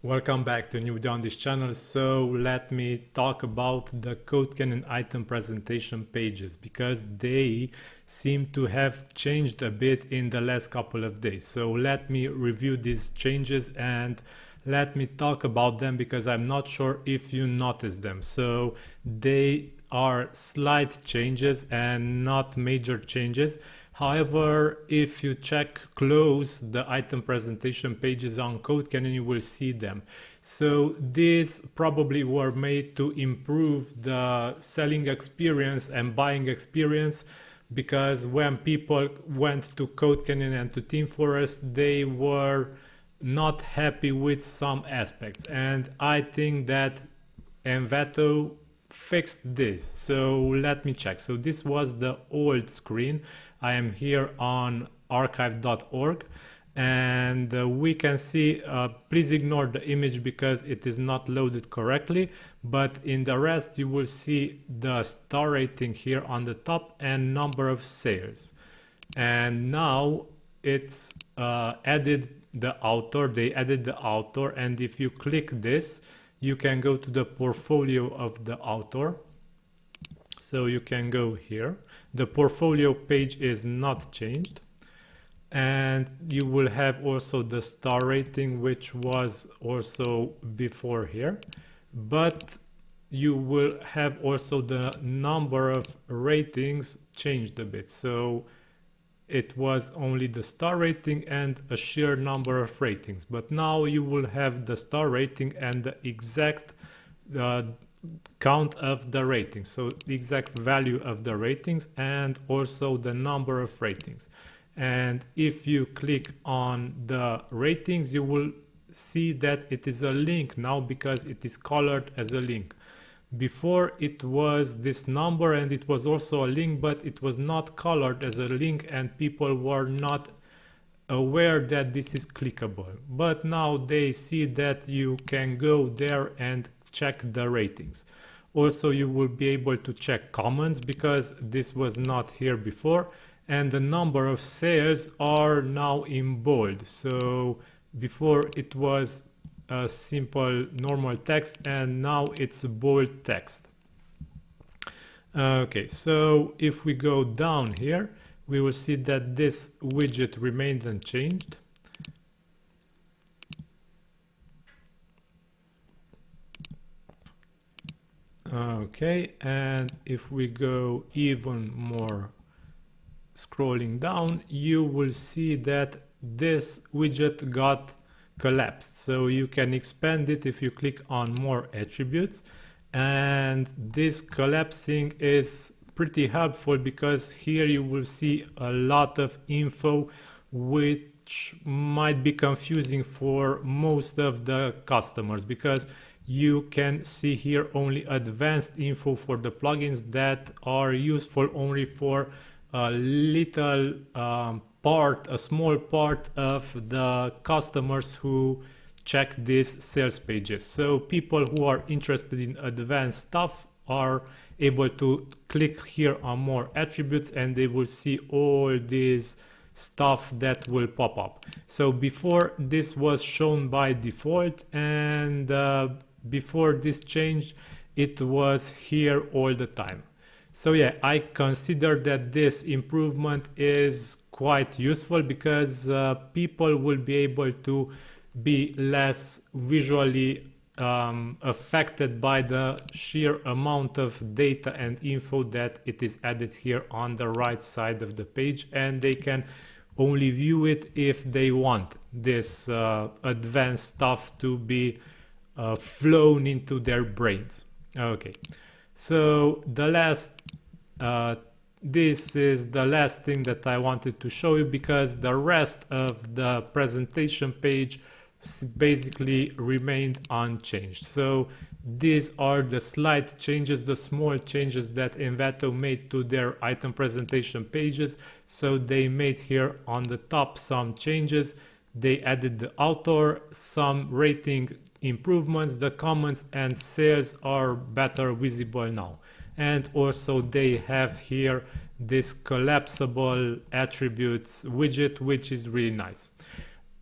Welcome back to a new video on this channel. So let me talk about the CodeCanyon item presentation pages because they seem to have changed a bit in the last couple of days. So let me review these changes and let me talk about them because I'm not sure if you noticed them. So they are slight changes and not major changes. However, if you check close the item presentation pages on CodeCanyon, you will see them. So these probably were made to improve the selling experience and buying experience, because when people went to CodeCanyon and to Team Forest, they were not happy with some aspects. And I think that Envato fixed this. So let me check. So this was the old screen. I am here on archive.org and we can see, please ignore the image because it is not loaded correctly, but in the rest you will see the star rating here on the top and number of sales. And now it's added the author, they added the author, and if you click this, you can go to the portfolio of the author. So you can go here. The portfolio page is not changed. And you will have also the star rating, which was also before here. But you will have also the number of ratings changed a bit. So it was only the star rating and a sheer number of ratings. But now you will have the star rating and the exact count of the ratings, so the exact value of the ratings and also the number of ratings. And if you click on the ratings, you will see that it is a link now because it is colored as a link. Before it was this number and it was also a link, but it was not colored as a link and people were not aware that this is clickable. But now they see that you can go there and check the ratings. Also, you will be able to check comments because this was not here before, and the number of sales are now in bold. So before it was a simple normal text and now it's bold text. Okay, so if we go down here, we will see that this widget remained unchanged. Okay, and if we go even more scrolling down, you will see that this widget got collapsed. So you can expand it if you click on more attributes, and this collapsing is pretty helpful because here you will see a lot of info which might be confusing for most of the customers, because you can see here only advanced info for the plugins that are useful only for a little a small part of the customers who check these sales pages. So people who are interested in advanced stuff are able to click here on more attributes and they will see all these stuff that will pop up. So before this was shown by default, and before this change it was here all the time. So yeah, I consider that this improvement is quite useful because people will be able to be less visually affected by the sheer amount of data and info that it is added here on the right side of the page, and they can only view it if they want this advanced stuff to be flown into their brains. Okay, so the last this is the last thing that I wanted to show you, because the rest of the presentation page basically remained unchanged. So these are the slight changes, the small changes that Envato made to their item presentation pages. So they made here on the top some changes. They added the author, some rating improvements, the comments and sales are better visible now. And also they have here this collapsible attributes widget, which is really nice.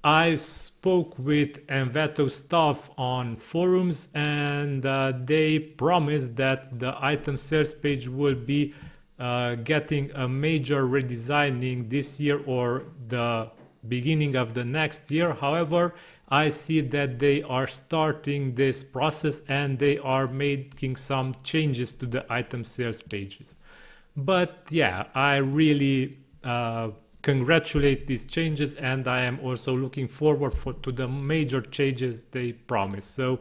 I spoke with Envato staff on forums, and they promised that the item sales page will be getting a major redesigning this year or the beginning of the next year. However, I see that they are starting this process and they are making some changes to the item sales pages. But yeah, I really congratulate these changes, and I am also looking forward to the major changes they promised. So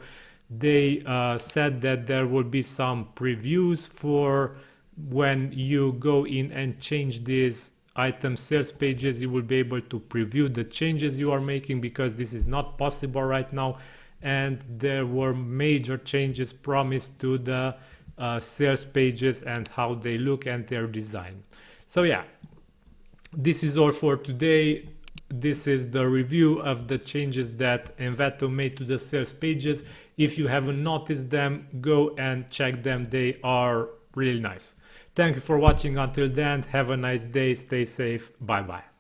they said that there will be some previews for when you go in and change these item sales pages. You will be able to preview the changes you are making, because this is not possible right now. And there were major changes promised to the sales pages and how they look and their design. So yeah, this is all for today. This is the review of the changes that Envato made to the sales pages. If you haven't noticed them, go and check them. They are really nice. Thank you for watching. Until then, have a nice day, stay safe, bye bye.